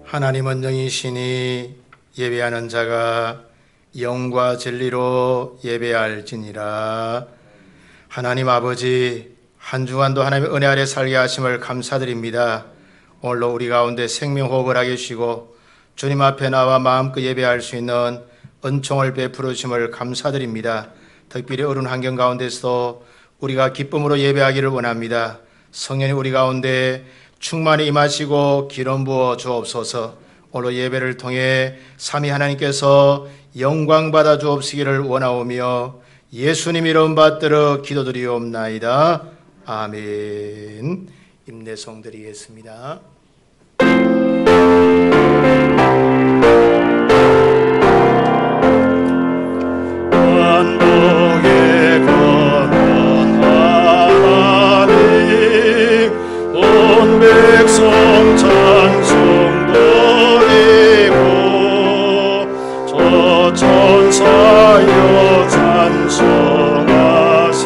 하나님은 영이시니 예배하는 자가 영과 진리로 예배할지니라. 하나님 아버지, 한 주간도 하나님의 은혜 아래 살게 하심을 감사드립니다. 오늘도 우리 가운데 생명호흡을 하게 해주시고 주님 앞에 나와 마음껏 예배할 수 있는 은총을 베풀어 주심을 감사드립니다. 특별히 어려운 환경 가운데서도 우리가 기쁨으로 예배하기를 원합니다. 성령이 우리 가운데 충만히 임하시고 기름 부어 주옵소서. 오늘 예배를 통해 삼위 하나님께서 영광 받아 주옵시기를 원하오며 예수님 이름 받들어 기도드리옵나이다. 아멘. 임내송 드리겠습니다. 만복의 거룩한 하나님, 온 백성 찬송 드리고 저 천사여 찬송하세.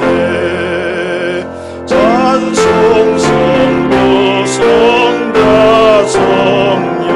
찬송 성부 성자 성령.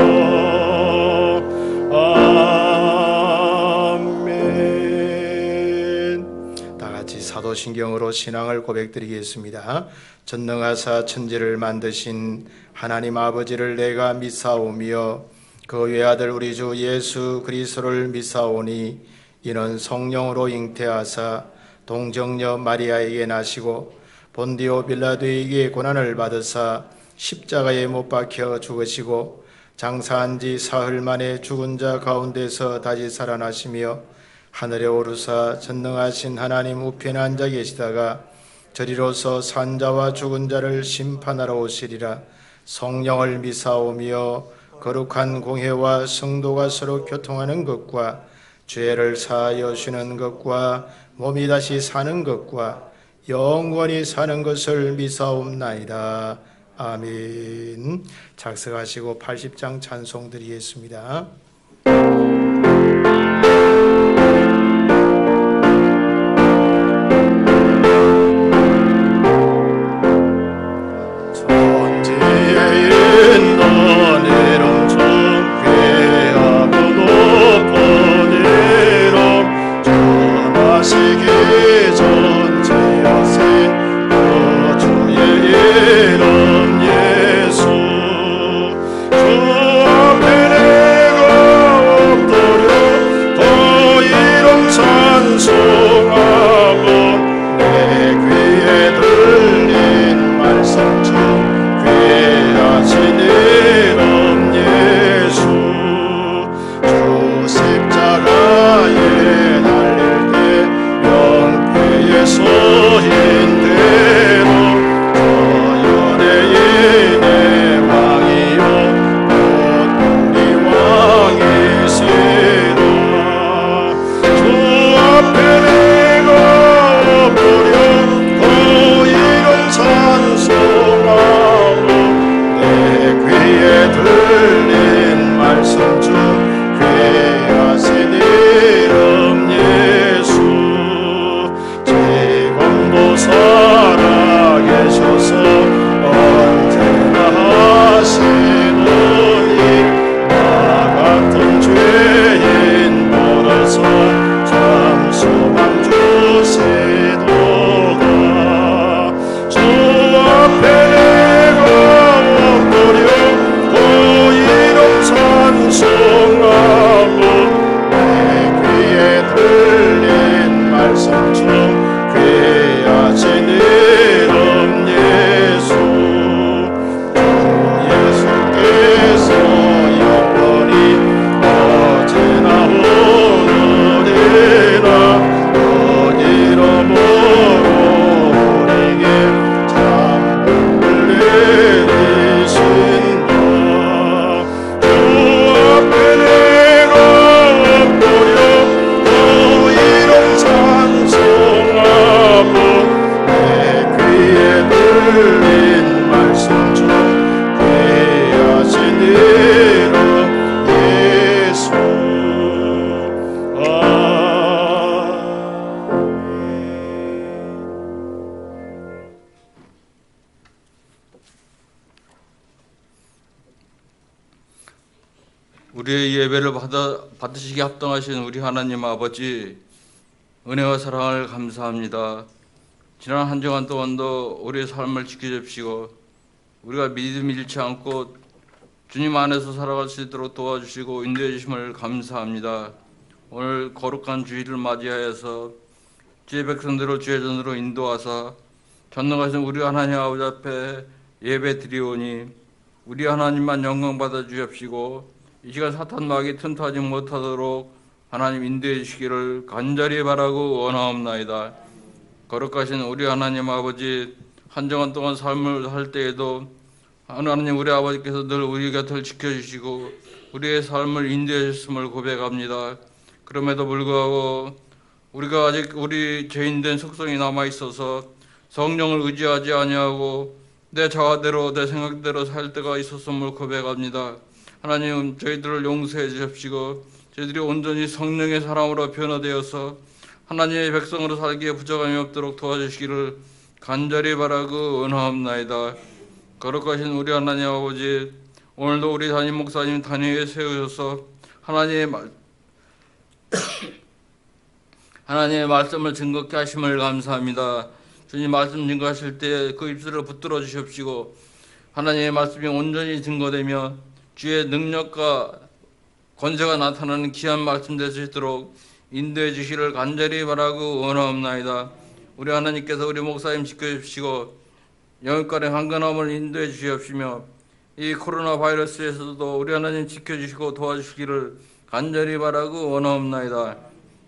아멘. 다같이 사도신경으로 신앙을 고백드리겠습니다. 전능하사 천지를 만드신 하나님 아버지를 내가 믿사오며 그 외아들 우리 주 예수 그리스도를 믿사오니 이는 성령으로 잉태하사 동정녀 마리아에게 나시고 본디오 빌라도에게 고난을 받으사 십자가에 못 박혀 죽으시고 장사한 지 사흘 만에 죽은 자 가운데서 다시 살아나시며 하늘에 오르사 전능하신 하나님 우편에 앉아 계시다가 저리로서 산자와 죽은 자를 심판하러 오시리라. 성령을 믿사오며 거룩한 공회와 성도가 서로 교통하는 것과 죄를 사하여 주는 것과 몸이 다시 사는 것과 영원히 사는 것을 믿사옵나이다. 아멘. 작석하시고 80장 찬송 드리겠습니다. 주 앞에 내가 우리의 예배를 받으시기 합당하신 우리 하나님 아버지, 은혜와 사랑을 감사합니다. 지난 한 주간 동안도 우리의 삶을 지켜주시고 우리가 믿음 잃지 않고 주님 안에서 살아갈 수 있도록 도와주시고 인도해 주심을 감사합니다. 오늘 거룩한 주일을 맞이하여서 주의 백성들을 주의 전으로 인도하사 전능하신 우리 하나님 아버지 앞에 예배 드리오니 우리 하나님만 영광 받아 주십시고 이 시간 사탄 마귀 틈타지 못하도록 하나님 인도해 주시기를 간절히 바라고 원하옵나이다. 거룩하신 우리 하나님 아버지, 한 주간 동안 삶을 살 때에도 하나님 우리 아버지께서 늘 우리 곁을 지켜주시고 우리의 삶을 인도해 주셨음을 고백합니다. 그럼에도 불구하고 우리가 아직 우리 죄인된 속성이 남아있어서 성령을 의지하지 아니하고 내 자아대로 내 생각대로 살 때가 있었음을 고백합니다. 하나님, 저희들을 용서해 주십시고 저희들이 온전히 성령의 사람으로 변화되어서 하나님의 백성으로 살기에 부족함이 없도록 도와주시기를 간절히 바라고 원하옵나이다. 거룩하신 우리 하나님 아버지, 오늘도 우리 담임 목사님 단위에 세우셔서 하나님의 말씀을 증거케 하심을 감사합니다. 주님 말씀 증거하실 때 그 입술을 붙들어 주십시고 하나님의 말씀이 온전히 증거되며 주의 능력과 권세가 나타나는 귀한 말씀 될 수 있도록 인도해 주시기를 간절히 바라고 원하옵나이다. 우리 하나님께서 우리 목사님 지켜주시고 영육간의 강건함을 인도해 주시옵시며 이 코로나 바이러스에서도 우리 하나님 지켜주시고 도와주시기를 간절히 바라고 원하옵나이다.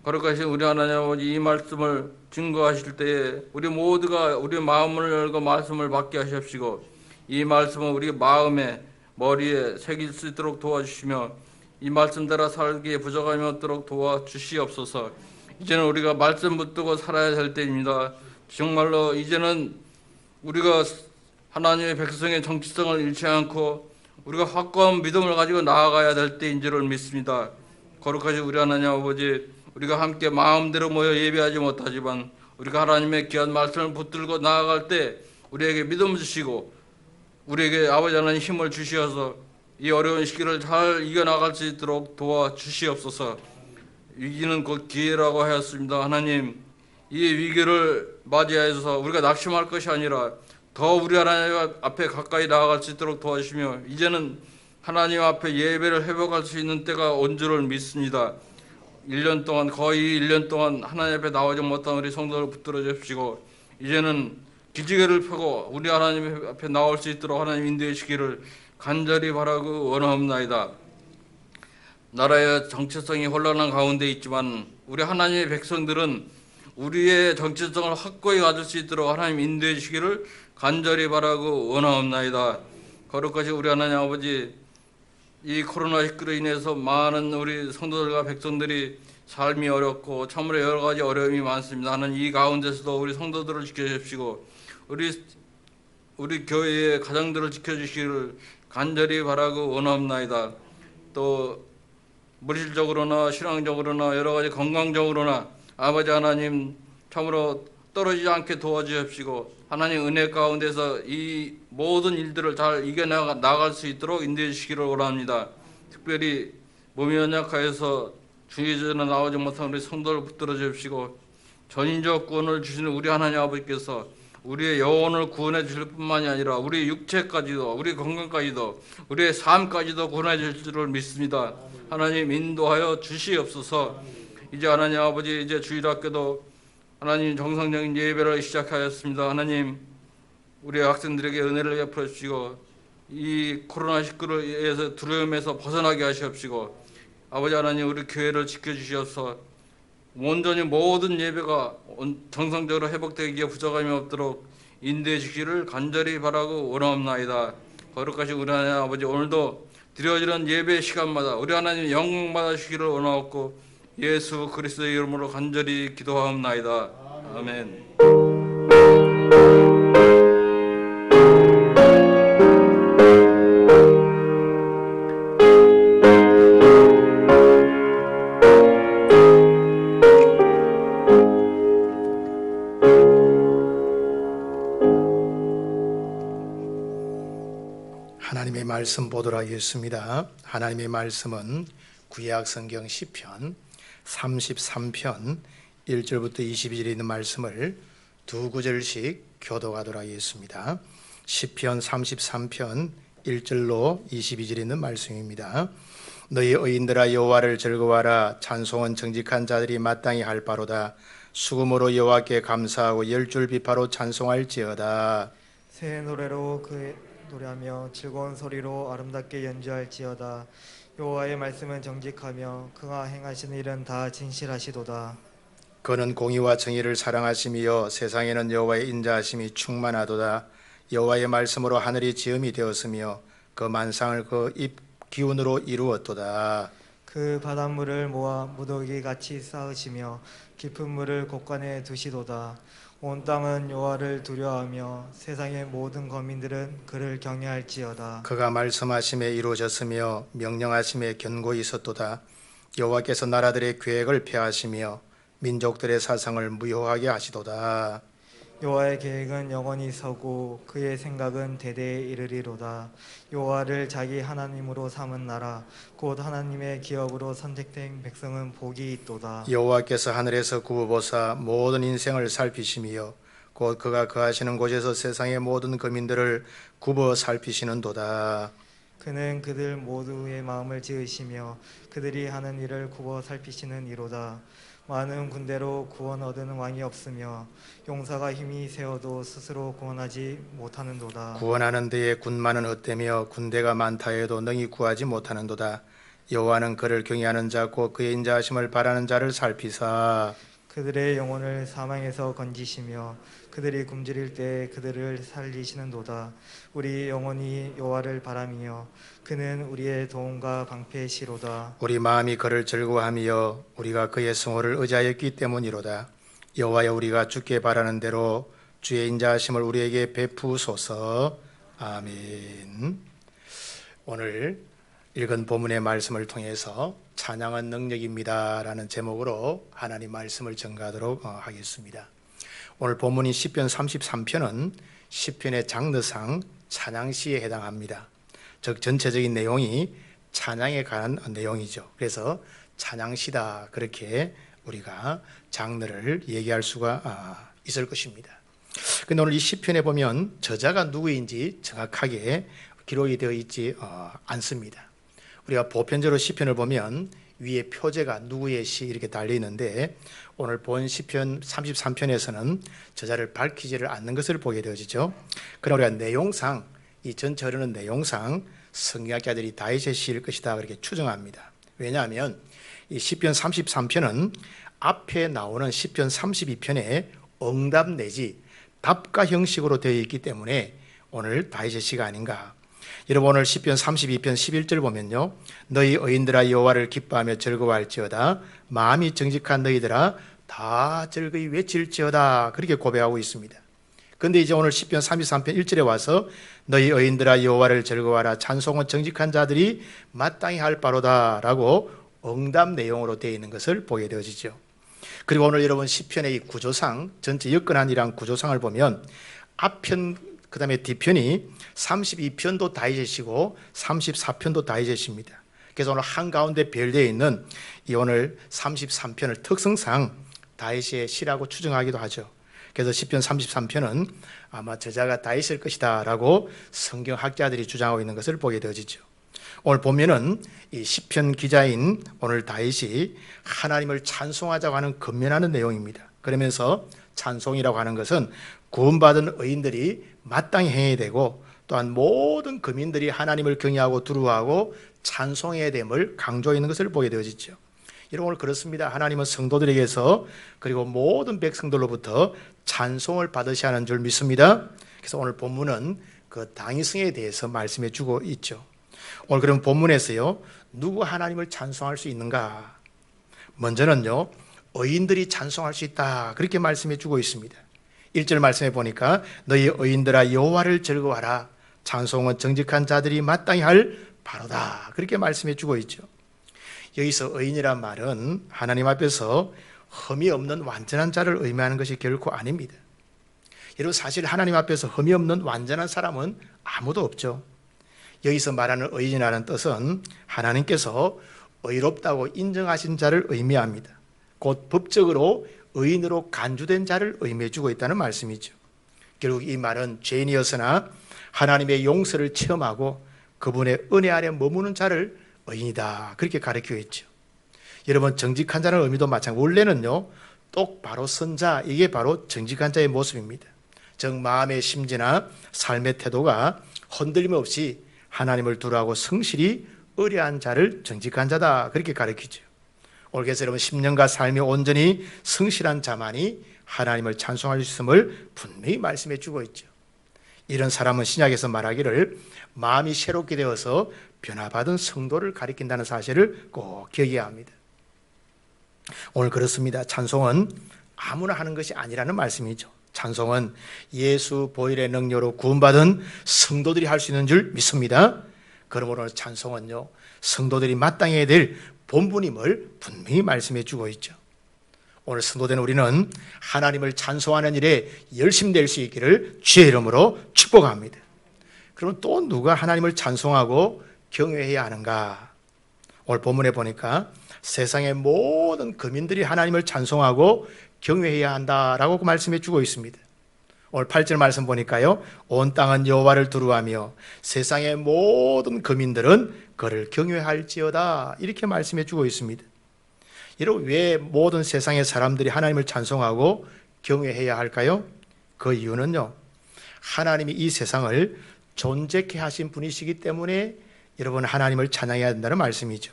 거룩하신 우리 하나님 아버지, 이 말씀을 증거하실 때에 우리 모두가 우리 마음을 열고 말씀을 받게 하십시고 이 말씀을 우리 마음에 머리에 새길 수 있도록 도와주시며 이 말씀대로 살기에 부족함이 없도록 도와주시옵소서. 이제는 우리가 말씀 붙들고 살아야 될 때입니다. 정말로 이제는 우리가 하나님의 백성의 정체성을 잃지 않고 우리가 확고한 믿음을 가지고 나아가야 될 때인 줄을 믿습니다. 거룩하신 우리 하나님 아버지, 우리가 함께 마음대로 모여 예배하지 못하지만 우리가 하나님의 귀한 말씀을 붙들고 나아갈 때 우리에게 믿음 주시고 우리에게 아버지 하나님 힘을 주시어서 이 어려운 시기를 잘 이겨나갈 수 있도록 도와주시옵소서. 위기는 곧 기회라고 하였습니다. 하나님, 이 위기를 맞이하여서 우리가 낙심할 것이 아니라 더 우리 하나님 앞에 가까이 나아갈 수 있도록 도와주시며 이제는 하나님 앞에 예배를 회복할 수 있는 때가 온 줄을 믿습니다. 1년 동안, 거의 1년 동안 하나님 앞에 나오지 못한 우리 성도를 붙들어 주십시고 이제는 기지개를 펴고 우리 하나님 앞에 나올 수 있도록 하나님 인도해 주시기를 간절히 바라고 원하옵나이다. 나라의 정체성이 혼란한 가운데 있지만 우리 하나님의 백성들은 우리의 정체성을 확고히 가질 수 있도록 하나님 인도해 주시기를 간절히 바라고 원하옵나이다. 거룩하신 우리 하나님 아버지, 이 코로나19로 인해서 많은 우리 성도들과 백성들이 삶이 어렵고 참으로 여러 가지 어려움이 많습니다. 하는 이 가운데서도 우리 성도들을 지켜주시고 우리 교회의 가정들을 지켜주시기를 간절히 바라고 원하옵나이다. 또 물질적으로나 신앙적으로나 여러 가지 건강적으로나 아버지 하나님 참으로 떨어지지 않게 도와주십시고 하나님 은혜 가운데서 이 모든 일들을 잘 이겨나갈 수 있도록 인도해 주시기를 원합니다. 특별히 몸이 연약하여서 주의전에 나오지 못한 우리 성도를 붙들어 주십시고 전인적 구원을 주시는 우리 하나님 아버지께서 우리의 영혼을 구원해 주실 뿐만이 아니라 우리 육체까지도 우리 건강까지도 우리의 삶까지도 구원해 주실 줄을 믿습니다. 하나님 인도하여 주시옵소서. 이제 하나님 아버지, 이제 주일학교도 하나님 정상적인 예배를 시작하였습니다. 하나님, 우리 학생들에게 은혜를 베풀어 주시고 이 코로나19로 인해서 두려움에서 벗어나게 하시옵시고 아버지 하나님, 우리 교회를 지켜주셔서 온전히 모든 예배가 정상적으로 회복되기에 부족함이 없도록 인도해 주시기를 간절히 바라고 원하옵나이다. 거룩하신 우리 하나님 아버지, 오늘도 드려지는 예배 시간마다 우리 하나님 영광 받아 주시기를 원하옵고 예수 그리스도의 이름으로 간절히 기도하옵나이다. 아멘. 말씀 보도록 하겠습니다. 하나님의 말씀은 구약 성경 시편 33편 1절부터 22절에 있는 말씀을 두 구절씩 교독하도록 하겠습니다. 시편 33편 1절로 22절에 있는 말씀입니다. 너희 의인들아 여호와를 즐거워하라. 찬송은 정직한 자들이 마땅히 할 바로다. 수금으로 여호와께 감사하고 열줄 비파로 찬송할지어다. 새 노래로 그의 노래하며 즐거운 소리로 아름답게 연주할지어다. 여호와의 말씀은 정직하며 그가 행하시는 일은 다 진실하시도다. 그는 공의와 정의를 사랑하시며 세상에는 여호와의 인자하심이 충만하도다. 여호와의 말씀으로 하늘이 지음이 되었으며 그 만상을 그 입 기운으로 이루었도다. 그 바닷물을 모아 무더기 같이 쌓으시며 깊은 물을 곳간에 두시도다. 온 땅은 여호와를 두려워하며 세상의 모든 거민들은 그를 경외할지어다. 그가 말씀하심에 이루어졌으며 명령하심에 견고히 있었도다. 여호와께서 나라들의 계획을 폐하시며 민족들의 사상을 무효하게 하시도다. 여호와의 계획은 영원히 서고 그의 생각은 대대에 이르리로다. 여호와를 자기 하나님으로 삼은 나라 곧 하나님의 기업으로 선택된 백성은 복이 있도다. 여호와께서 하늘에서 구부보사 모든 인생을 살피시며 곧 그가 거하시는 곳에서 세상의 모든 거민들을 굽어 살피시는도다. 그는 그들 모두의 마음을 지으시며 그들이 하는 일을 굽어 살피시는 이로다. 많은 군대로 구원 얻은 왕이 없으며 용사가 힘이 세어도 스스로 구원하지 못하는도다. 구원하는 데에 군마는 헛되며 군대가 많다 해도 능히 구하지 못하는도다. 여호와는 그를 경외하는 자 곧 그의 인자하심을 바라는 자를 살피사 그들의 영혼을 사망에서 건지시며 그들이 굶주릴 때 그들을 살리시는도다. 우리 영혼이 여호와를 바라며 그는 우리의 도움과 방패시로다. 우리 마음이 그를 즐거워하며 우리가 그의 성호를 의지하였기 때문이로다. 여호와여 우리가 주께 바라는 대로 주의 인자하심을 우리에게 베푸소서. 아멘. 오늘 읽은 본문의 말씀을 통해서 찬양은 능력입니다 라는 제목으로 하나님 말씀을 전가하도록 하겠습니다. 오늘 본문인 시편 33편은 시편의 장르상 찬양시에 해당합니다. 즉 전체적인 내용이 찬양에 관한 내용이죠. 그래서 찬양시다 그렇게 우리가 장르를 얘기할 수가 있을 것입니다. 그런데 오늘 이 시편에 보면 저자가 누구인지 정확하게 기록이 되어 있지 않습니다. 우리가 보편적으로 시편을 보면 위에 표제가 누구의 시 이렇게 달려 있는데 오늘 본 시편 33편에서는 저자를 밝히지를 않는 것을 보게 되어지죠. 그러나 우리가 내용상 이 전체 흐르는 내용상 성경학자들이 다윗의 시일 것이다 그렇게 추정합니다. 왜냐하면 이 시편 33편은 앞에 나오는 시편 32편의 응답 내지 답가 형식으로 되어 있기 때문에 오늘 다윗의 시가 아닌가. 여러분 오늘 시편 32편 11절 보면요. 너희 의인들아 여호와를 기뻐하며 즐거워할지어다. 마음이 정직한 너희들아 다 즐거이 외칠지어다. 그렇게 고백하고 있습니다. 그런데 이제 오늘 시편 33편 1절에 와서 너희 의인들아 여호와를 즐거워하라. 찬송은 정직한 자들이 마땅히 할 바로다 라고 응답 내용으로 되어 있는 것을 보게 되어지죠. 그리고 오늘 여러분 시편의 이 구조상 전체 엮어난이란 구조상을 보면 앞편 그 다음에 뒤편이 32편도 다윗의 시고 34편도 다윗의 시입니다. 그래서 오늘 한가운데 별되어 있는 이 오늘 33편을 특성상 다윗의 시라고 추정하기도 하죠. 그래서 시편 33편은 아마 저자가 다윗일 것이다 라고 성경학자들이 주장하고 있는 것을 보게 되어지죠. 오늘 보면은 이 시편 기자인 오늘 다윗이 하나님을 찬송하자고 하는 건면하는 내용입니다. 그러면서 찬송이라고 하는 것은 구원받은 의인들이 마땅히 행해야 되고 또한 모든 거민들이 하나님을 경외하고 두려워하고 찬송해야 됨을 강조하고 있는 것을 보게 되어지죠. 여러분 오늘 그렇습니다. 하나님은 성도들에게서 그리고 모든 백성들로부터 찬송을 받으셔야 하는 줄 믿습니다. 그래서 오늘 본문은 그 당위성에 대해서 말씀해 주고 있죠. 오늘 그럼 본문에서요. 누구 하나님을 찬송할 수 있는가? 먼저는요. 의인들이 찬송할 수 있다. 그렇게 말씀해 주고 있습니다. 1절 말씀해 보니까 너희 의인들아 여호와를 즐거워하라. 찬송은 정직한 자들이 마땅히 할 바로다. 그렇게 말씀해 주고 있죠. 여기서 의인이란 말은 하나님 앞에서 흠이 없는 완전한 자를 의미하는 것이 결코 아닙니다. 여러분 사실 하나님 앞에서 흠이 없는 완전한 사람은 아무도 없죠. 여기서 말하는 의인이라는 뜻은 하나님께서 의롭다고 인정하신 자를 의미합니다. 곧 법적으로 의인으로 간주된 자를 의미해 주고 있다는 말씀이죠. 결국 이 말은 죄인이었으나 하나님의 용서를 체험하고 그분의 은혜 아래 머무는 자를 의인이다, 그렇게 가르치고 있죠. 여러분, 정직한 자는 의미도 마찬가지. 원래는요, 똑바로 선 자, 이게 바로 정직한 자의 모습입니다. 즉 마음의 심지나 삶의 태도가 흔들림 없이 하나님을 두려워하고 성실히 의뢰한 자를 정직한 자다, 그렇게 가르치죠. 오늘 그래서 여러분, 10년간 삶이 온전히 성실한 자만이 하나님을 찬송할 수 있음을 분명히 말씀해 주고 있죠. 이런 사람은 신약에서 말하기를 마음이 새롭게 되어서 변화받은 성도를 가리킨다는 사실을 꼭 기억해야 합니다. 오늘 그렇습니다. 찬송은 아무나 하는 것이 아니라는 말씀이죠. 찬송은 예수 보혈의 능력으로 구원받은 성도들이 할 수 있는 줄 믿습니다. 그러므로 찬송은요, 성도들이 마땅해야 될 본분임을 분명히 말씀해 주고 있죠. 오늘 성도된 우리는 하나님을 찬송하는 일에 열심될 수 있기를 주의 이름으로 축복합니다. 그럼 또 누가 하나님을 찬송하고 경외해야 하는가? 오늘 본문에 보니까 세상의 모든 거민들이 하나님을 찬송하고 경외해야 한다라고 말씀해 주고 있습니다. 오늘 8절 말씀 보니까요, 온 땅은 여호와를 두루하며 세상의 모든 거민들은 그를 경외할지어다, 이렇게 말씀해 주고 있습니다. 여러분, 왜 모든 세상의 사람들이 하나님을 찬송하고 경외해야 할까요? 그 이유는요, 하나님이 이 세상을 존재케 하신 분이시기 때문에 여러분, 하나님을 찬양해야 된다는 말씀이죠.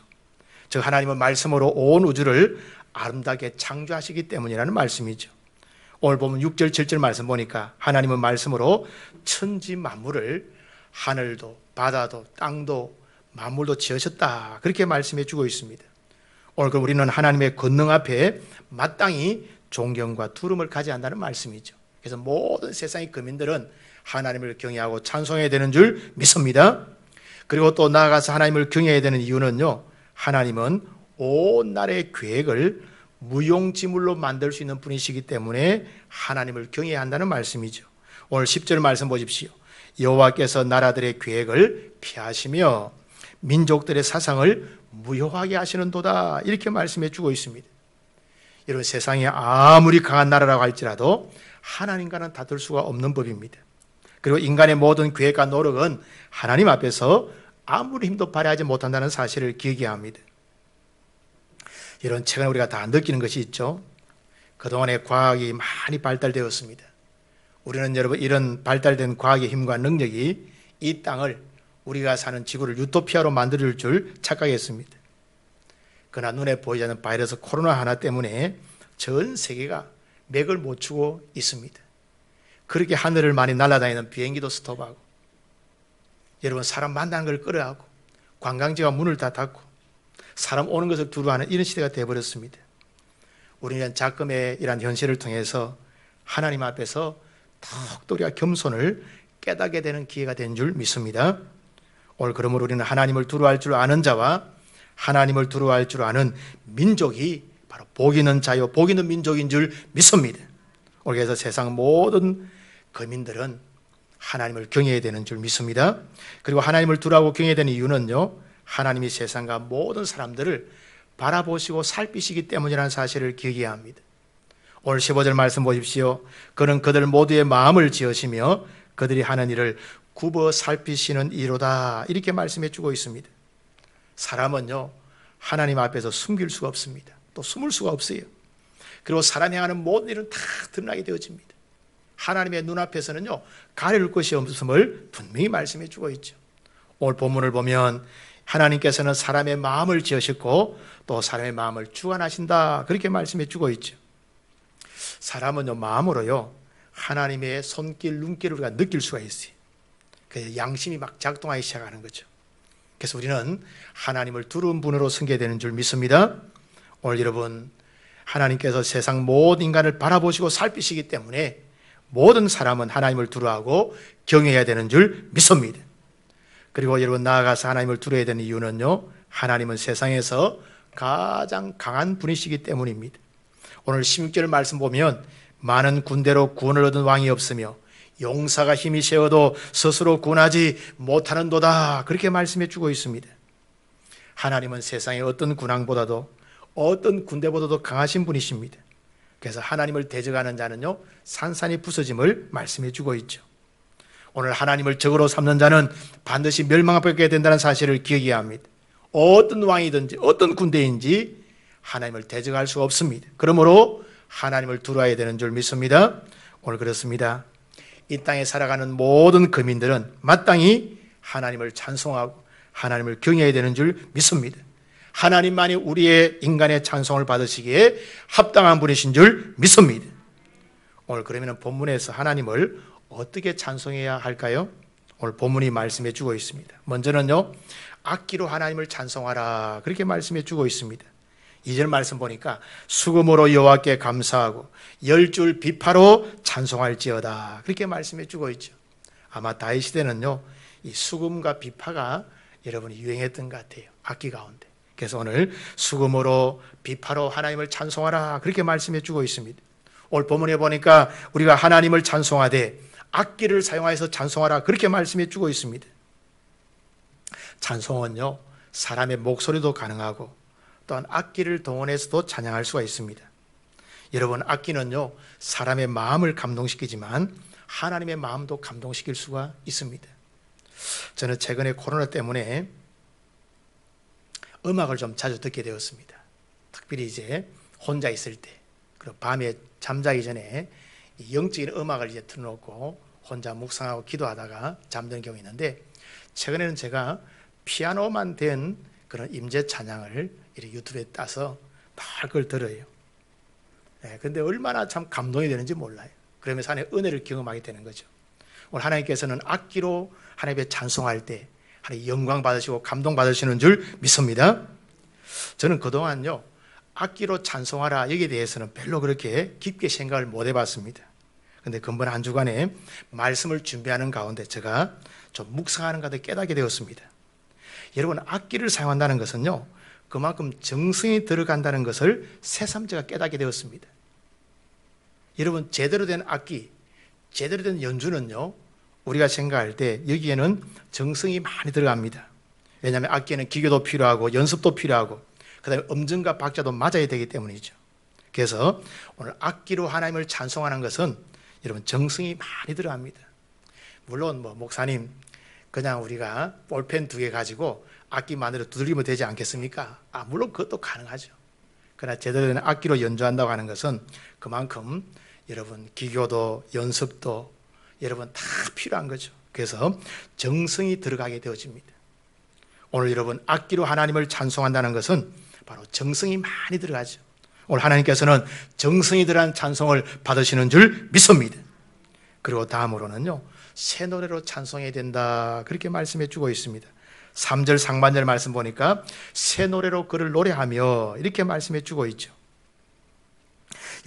즉 하나님은 말씀으로 온 우주를 아름답게 창조하시기 때문이라는 말씀이죠. 오늘 보면 6절 7절 말씀 보니까 하나님은 말씀으로 천지 만물을, 하늘도 바다도 땅도 만물도 지으셨다, 그렇게 말씀해 주고 있습니다. 오늘 그럼 우리는 하나님의 권능 앞에 마땅히 존경과 두려움을 가져야 한다는 말씀이죠. 그래서 모든 세상의 거민들은 하나님을 경외하고 찬송해야 되는 줄 믿습니다. 그리고 또 나아가서 하나님을 경외해야 되는 이유는요, 하나님은 온 나라의 계획을 무용지물로 만들 수 있는 분이시기 때문에 하나님을 경외해야 한다는 말씀이죠. 오늘 10절 말씀 보십시오. 여호와께서 나라들의 계획을 피하시며 민족들의 사상을 무효하게 하시는도다, 이렇게 말씀해 주고 있습니다. 이런 세상에 아무리 강한 나라라고 할지라도 하나님과는 다툴 수가 없는 법입니다. 그리고 인간의 모든 계획과 노력은 하나님 앞에서 아무리 힘도 발휘하지 못한다는 사실을 기억해야 합니다. 이런 최근에 우리가 다 느끼는 것이 있죠. 그동안에 과학이 많이 발달되었습니다. 우리는 여러분, 이런 발달된 과학의 힘과 능력이 이 땅을, 우리가 사는 지구를 유토피아로 만들 줄 착각했습니다. 그러나 눈에 보이지 않는 바이러스 코로나 하나 때문에 전 세계가 맥을 못 추고 있습니다. 그렇게 하늘을 많이 날아다니는 비행기도 스톱하고, 여러분, 사람 만나는 걸 꺼려하고, 관광지가 문을 다 닫고, 사람 오는 것을 두려워하는 이런 시대가 되어버렸습니다. 우리는 작금의 이런 현실을 통해서 하나님 앞에서 더욱더 우리가 겸손을 깨닫게 되는 기회가 된 줄 믿습니다. 오늘 그러므로 우리는 하나님을 두려워할 줄 아는 자와 하나님을 두려워할 줄 아는 민족이 바로 복 있는 자요 복 있는 민족인 줄 믿습니다. 오늘 그래서 세상 모든 거민들은 하나님을 경외해야 되는 줄 믿습니다. 그리고 하나님을 두려워하고 경외해야 되는 이유는요, 하나님이 세상과 모든 사람들을 바라보시고 살피시기 때문이라는 사실을 기억해야 합니다. 오늘 15절 말씀 보십시오. 그는 그들 모두의 마음을 지으시며 그들이 하는 일을 굽어 살피시는 이로다, 이렇게 말씀해 주고 있습니다. 사람은요, 하나님 앞에서 숨길 수가 없습니다. 또 숨을 수가 없어요. 그리고 사람이 하는 모든 일은 다 드러나게 되어집니다. 하나님의 눈앞에서는요, 가릴 것이 없음을 분명히 말씀해 주고 있죠. 오늘 본문을 보면 하나님께서는 사람의 마음을 지으셨고 또 사람의 마음을 주관하신다, 그렇게 말씀해 주고 있죠. 사람은요, 마음으로요, 하나님의 손길, 눈길을 우리가 느낄 수가 있어요. 그 양심이 막 작동하기 시작하는 거죠. 그래서 우리는 하나님을 두려운 분으로 섬겨야 되는 줄 믿습니다. 오늘 여러분, 하나님께서 세상 모든 인간을 바라보시고 살피시기 때문에 모든 사람은 하나님을 두려워하고 경외해야 되는 줄 믿습니다. 그리고 여러분, 나아가서 하나님을 두려워야 되는 이유는요, 하나님은 세상에서 가장 강한 분이시기 때문입니다. 오늘 16절 말씀 보면 많은 군대로 구원을 얻은 왕이 없으며 용사가 힘이 세어도 스스로 군하지 못하는도다. 그렇게 말씀해 주고 있습니다. 하나님은 세상의 어떤 군왕보다도 어떤 군대보다도 강하신 분이십니다. 그래서 하나님을 대적하는 자는요, 산산이 부서짐을 말씀해 주고 있죠. 오늘 하나님을 적으로 삼는 자는 반드시 멸망하게 된다는 사실을 기억해야 합니다. 어떤 왕이든지 어떤 군대인지 하나님을 대적할 수 없습니다. 그러므로 하나님을 두려워야 되는 줄 믿습니다. 오늘 그렇습니다. 이 땅에 살아가는 모든 거민들은 마땅히 하나님을 찬송하고 하나님을 경외해야 되는 줄 믿습니다. 하나님만이 우리의 인간의 찬송을 받으시기에 합당한 분이신 줄 믿습니다. 오늘 그러면 본문에서 하나님을 어떻게 찬송해야 할까요? 오늘 본문이 말씀해 주고 있습니다. 먼저는요, 악기로 하나님을 찬송하라 그렇게 말씀해 주고 있습니다. 2절 말씀 보니까 수금으로 여호와께 감사하고 10줄 비파로 찬송할지어다 그렇게 말씀해 주고 있죠. 아마 다윗 시대는요, 이 수금과 비파가 여러분이 유행했던 것 같아요. 악기 가운데. 그래서 오늘 수금으로 비파로 하나님을 찬송하라 그렇게 말씀해 주고 있습니다. 오늘 본문에 보니까 우리가 하나님을 찬송하되 악기를 사용해서 찬송하라 그렇게 말씀해 주고 있습니다. 찬송은요, 사람의 목소리도 가능하고 또한 악기를 동원해서도 찬양할 수가 있습니다. 여러분, 악기는요, 사람의 마음을 감동시키지만 하나님의 마음도 감동시킬 수가 있습니다. 저는 최근에 코로나 때문에 음악을 좀 자주 듣게 되었습니다. 특별히 이제 혼자 있을 때, 그리고 밤에 잠자기 전에 영적인 음악을 이제 틀어놓고 혼자 묵상하고 기도하다가 잠드는 경우가 있는데, 최근에는 제가 피아노만 된 그런 임재 찬양을 이렇게 유튜브에 따서 다 그걸 들어요. 근데 얼마나 참 감동이 되는지 몰라요. 그러면서 하나님의 은혜를 경험하게 되는 거죠. 오늘 하나님께서는 악기로 하나님의 찬송할 때 하나님 영광 받으시고 감동 받으시는 줄 믿습니다. 저는 그동안요, 악기로 찬송하라 여기에 대해서는 별로 그렇게 깊게 생각을 못 해봤습니다. 근데 근본 한 주간에 말씀을 준비하는 가운데 제가 좀 묵상하는 가운데 깨닫게 되었습니다. 여러분, 악기를 사용한다는 것은요, 그만큼 정성이 들어간다는 것을 새삼 제가 깨닫게 되었습니다. 여러분, 제대로 된 악기, 제대로 된 연주는요, 우리가 생각할 때 여기에는 정성이 많이 들어갑니다. 왜냐하면 악기에는 기교도 필요하고 연습도 필요하고 그 다음에 음정과 박자도 맞아야 되기 때문이죠. 그래서 오늘 악기로 하나님을 찬송하는 것은 여러분 정성이 많이 들어갑니다. 물론 목사님 그냥 우리가 볼펜 2개 가지고 악기만으로 두드리면 되지 않겠습니까? 물론 그것도 가능하죠. 그러나 제대로 된 악기로 연주한다고 하는 것은 그만큼 여러분 기교도 연습도 여러분 다 필요한 거죠. 그래서 정성이 들어가게 되어집니다. 오늘 여러분 악기로 하나님을 찬송한다는 것은 바로 정성이 많이 들어가죠. 오늘 하나님께서는 정성이 들어간 찬송을 받으시는 줄 믿습니다. 그리고 다음으로는요, 새 노래로 찬송해야 된다 그렇게 말씀해 주고 있습니다. 3절 상반절 말씀 보니까 새 노래로 그를 노래하며 이렇게 말씀해 주고 있죠.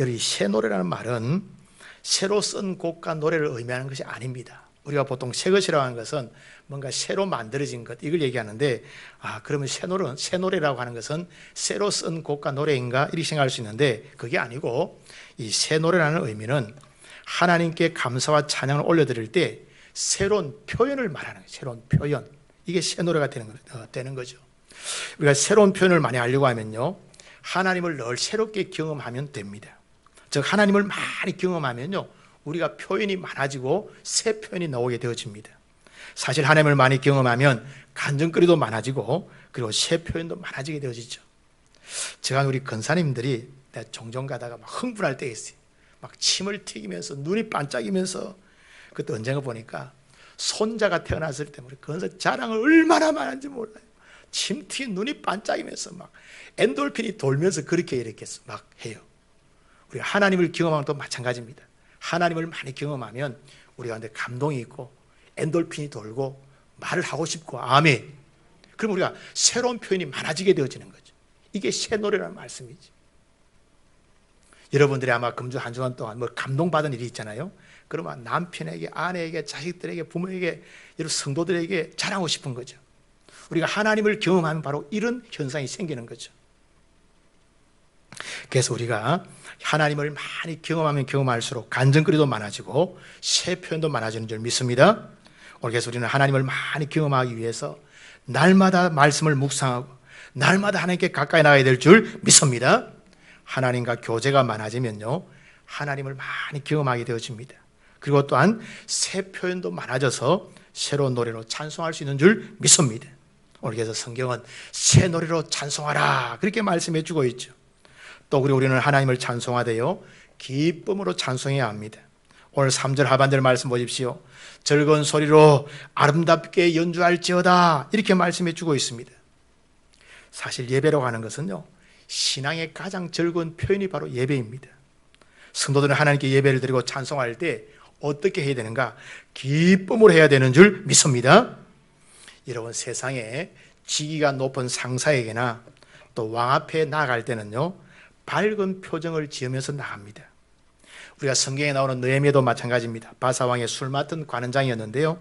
여러분, 이 새 노래라는 말은 새로 쓴 곡과 노래를 의미하는 것이 아닙니다. 우리가 보통 새 것이라고 하는 것은 뭔가 새로 만들어진 것 이걸 얘기하는데, 그러면 새 노래라고 하는 것은 새로 쓴 곡과 노래인가 이렇게 생각할 수 있는데, 그게 아니고 이 새 노래라는 의미는 하나님께 감사와 찬양을 올려드릴 때 새로운 표현을 말하는 거예요. 새로운 표현, 이게 새 노래가 되는 거죠. 우리가 새로운 표현을 많이 하려고 하면요, 하나님을 늘 새롭게 경험하면 됩니다. 즉 하나님을 많이 경험하면요, 우리가 표현이 많아지고 새 표현이 나오게 되어집니다. 사실 하나님을 많이 경험하면 간증거리도 많아지고 그리고 새 표현도 많아지게 되어지죠. 제가 우리 권사님들이 종종 가다가 막 흥분할 때가 있어요. 막 침을 튀기면서 눈이 반짝이면서, 그때 언젠가 보니까 손자가 태어났을 때 우리 권사 자랑을 얼마나 많은지 몰라요. 침 튀긴 눈이 반짝이면서 막 엔돌핀이 돌면서 그렇게 이렇게 막 해요. 우리 하나님을 경험하면 또 마찬가지입니다. 하나님을 많이 경험하면 우리 가운데 감동이 있고 엔돌핀이 돌고 말을 하고 싶고 아멘. 그럼 우리가 새로운 표현이 많아지게 되어지는 거죠. 이게 새 노래라는 말씀이지. 여러분들이 아마 금주 한 주간 동안 감동받은 일이 있잖아요. 그러면 남편에게, 아내에게, 자식들에게, 부모에게, 여러분 성도들에게 자랑하고 싶은 거죠. 우리가 하나님을 경험하면 바로 이런 현상이 생기는 거죠. 그래서 우리가 하나님을 많이 경험하면 경험할수록 간증거리도 많아지고 새 표현도 많아지는 줄 믿습니다. 그래서 우리는 하나님을 많이 경험하기 위해서 날마다 말씀을 묵상하고 날마다 하나님께 가까이 나가야 될 줄 믿습니다. 하나님과 교제가 많아지면요, 하나님을 많이 경험하게 되어집니다. 그리고 또한 새 표현도 많아져서 새로운 노래로 찬송할 수 있는 줄 믿습니다. 그래서 성경은 새 노래로 찬송하라 그렇게 말씀해 주고 있죠. 또 우리는 하나님을 찬송하되요 기쁨으로 찬송해야 합니다. 오늘 3절 하반절 말씀 보십시오. 즐거운 소리로 아름답게 연주할지어다 이렇게 말씀해 주고 있습니다. 사실 예배라고 하는 것은요, 신앙의 가장 즐거운 표현이 바로 예배입니다. 성도들은 하나님께 예배를 드리고 찬송할 때 어떻게 해야 되는가? 기쁨으로 해야 되는 줄 믿습니다. 여러분, 세상에 직위가 높은 상사에게나 또 왕 앞에 나아갈 때는요, 밝은 표정을 지으면서 나갑니다. 우리가 성경에 나오는 느헤미야도 마찬가지입니다. 바사왕의 술 맡은 관원장이었는데요,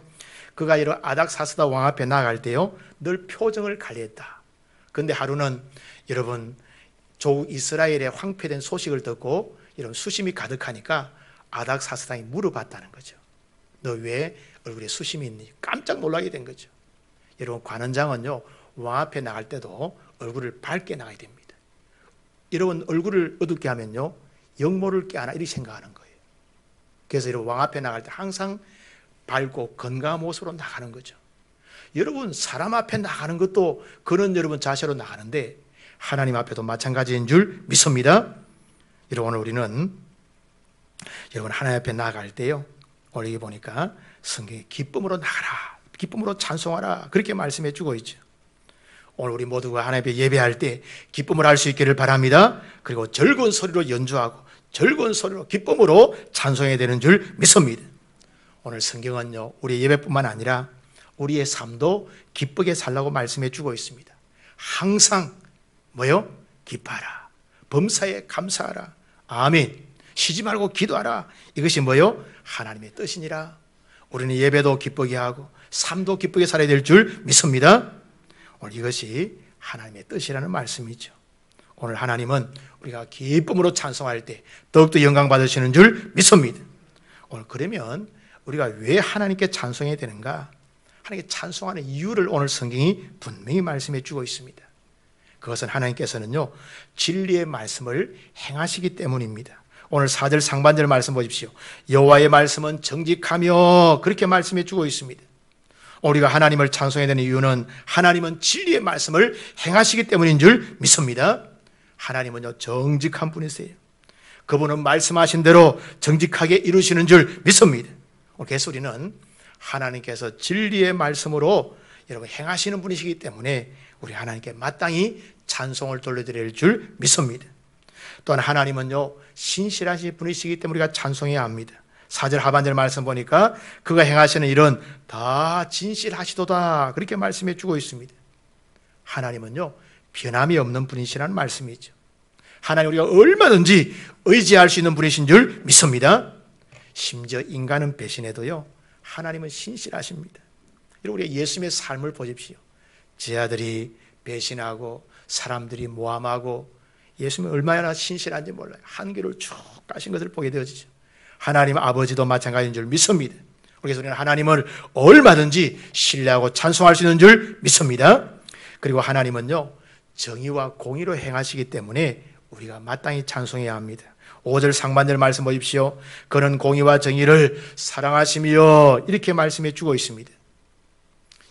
그가 이런 아닥사스다 왕 앞에 나아갈 때요, 늘 표정을 관리했다. 그런데 하루는 여러분, 조국 이스라엘의 황폐된 소식을 듣고 이런 수심이 가득하니까 아닥사스당이 물어봤다는 거죠. 너 왜 얼굴에 수심이 있니? 깜짝 놀라게 된 거죠. 여러분, 관원장은요, 왕 앞에 나갈 때도 얼굴을 밝게 나가야 됩니다. 여러분, 얼굴을 어둡게 하면요, 영모를 깨하나 이렇게 생각하는 거예요. 그래서 여러분, 왕 앞에 나갈 때 항상 밝고 건강한 모습으로 나가는 거죠. 여러분, 사람 앞에 나가는 것도 그런 여러분 자세로 나가는데 하나님 앞에도 마찬가지인 줄 믿습니다. 여러분, 우리는 여러분 하나님 앞에 나아갈 때요, 오늘 여기 보니까 성경에 기쁨으로 나가라, 기쁨으로 찬송하라 그렇게 말씀해 주고 있죠. 오늘 우리 모두가 하나님 앞에 예배할 때 기쁨을 할 수 있기를 바랍니다. 그리고 즐거운 소리로 연주하고 즐거운 소리로 기쁨으로 찬송해야 되는 줄 믿습니다. 오늘 성경은요, 우리 예배뿐만 아니라 우리의 삶도 기쁘게 살라고 말씀해 주고 있습니다. 항상 뭐요? 기뻐하라, 범사에 감사하라, 아멘, 쉬지 말고 기도하라. 이것이 뭐요? 하나님의 뜻이니라. 우리는 예배도 기쁘게 하고 삶도 기쁘게 살아야 될 줄 믿습니다. 오늘 이것이 하나님의 뜻이라는 말씀이죠. 오늘 하나님은 우리가 기쁨으로 찬송할 때 더욱더 영광 받으시는 줄 믿습니다. 오늘 그러면 우리가 왜 하나님께 찬송해야 되는가? 하나님께 찬송하는 이유를 오늘 성경이 분명히 말씀해 주고 있습니다. 그것은 하나님께서는요, 진리의 말씀을 행하시기 때문입니다. 오늘 4절 상반절 말씀 보십시오. 여호와의 말씀은 정직하며 그렇게 말씀해 주고 있습니다. 우리가 하나님을 찬송해야 되는 이유는 하나님은 진리의 말씀을 행하시기 때문인 줄 믿습니다. 하나님은요, 정직한 분이세요. 그분은 말씀하신 대로 정직하게 이루시는 줄 믿습니다. 그래서 우리는 하나님께서 진리의 말씀으로 여러분 행하시는 분이시기 때문에 우리 하나님께 마땅히 찬송을 돌려드릴 줄 믿습니다. 또한 하나님은요, 신실하신 분이시기 때문에 우리가 찬송해야 합니다. 4절 하반절 말씀 보니까 그가 행하시는 일은 다 진실하시도다 그렇게 말씀해 주고 있습니다. 하나님은요, 변함이 없는 분이시라는 말씀이죠. 하나님, 우리가 얼마든지 의지할 수 있는 분이신 줄 믿습니다. 심지어 인간은 배신해도요, 하나님은 신실하십니다. 우리가 예수님의 삶을 보십시오. 제 아들이 배신하고 사람들이 모함하고 예수님이 얼마나 신실한지 몰라요. 한길을 쭉 가신 것을 보게 되어지죠. 하나님 아버지도 마찬가지인 줄 믿습니다. 그래서 우리는 하나님을 얼마든지 신뢰하고 찬송할 수 있는 줄 믿습니다. 그리고 하나님은요, 정의와 공의로 행하시기 때문에 우리가 마땅히 찬송해야 합니다. 5절 상반절 말씀 보십시오. 그는 공의와 정의를 사랑하시며 이렇게 말씀해 주고 있습니다.